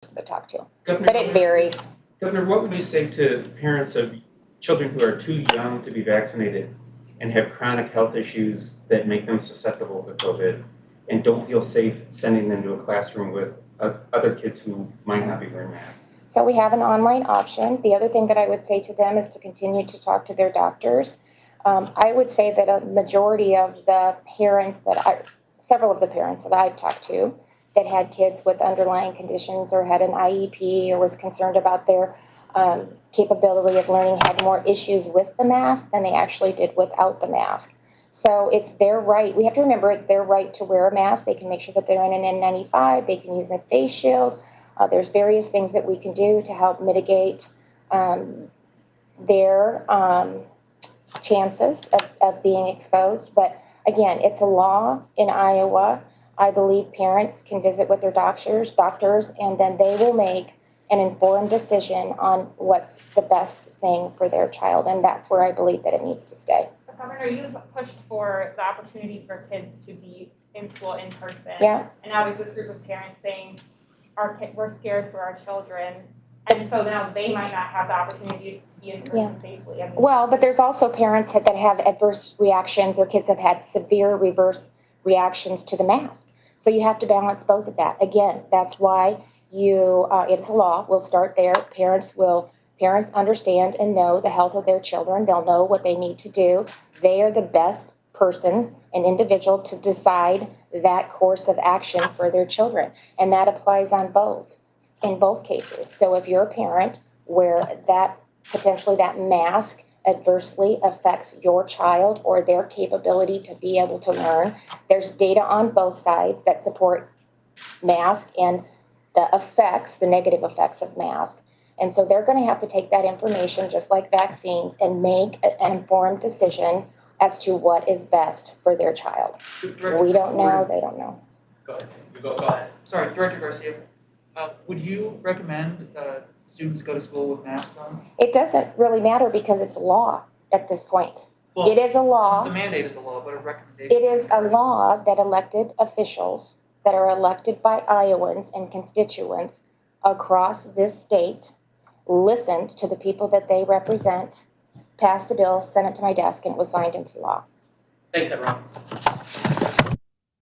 to talk to. Governor, But it varies. Governor, what would you say to parents of children who are too young to be vaccinated and have chronic health issues that make them susceptible to COVID and don't feel safe sending them to a classroom with other kids who might not be wearing masks? So we have an online option. The other thing that I would say to them is to continue to talk to their doctors. I would say that a majority of the parents several of the parents that I've talked to that had kids with underlying conditions or had an IEP or was concerned about their capability of learning had more issues with the mask than they actually did without the mask. So it's their right. We have to remember it's their right to wear a mask. They can make sure that they're in an N95. They can use a face shield. There's various things that we can do to help mitigate their chances of being exposed. But again, it's a law in Iowa. I believe parents can visit with their doctors, and then they will make an informed decision on what's the best thing for their child. And that's where I believe that it needs to stay. Governor, you've pushed for the opportunity for kids to be in school in person. Yeah. And now there's this group of parents saying, we're scared for our children. And so now they might not have the opportunity to be in person safely. I mean, well, but there's also parents that have adverse reactions. Their kids have had severe reverse reactions to the mask. So you have to balance both of that. Again, that's why it's a law. We'll start there. Parents understand and know the health of their children. They'll know what they need to do. They are the best person and individual to decide that course of action for their children. And that applies in both cases. So if you're a parent where potentially that mask adversely affects your child or their capability to be able to learn, there's data on both sides that support mask and the negative effects of mask. And so they're going to have to take that information, just like vaccines, and make an informed decision as to what is best for their child. We don't know, they don't know. Go ahead. Go ahead. Sorry, Director Garcia. Would you recommend students go to school with masks on? It doesn't really matter because it's law at this point. Well, it is a law. The mandate is a law, but a recommendation. It is a law that elected officials that are elected by Iowans and constituents across this state listened to the people that they represent, passed a bill, sent it to my desk, and it was signed into law. Thanks, everyone.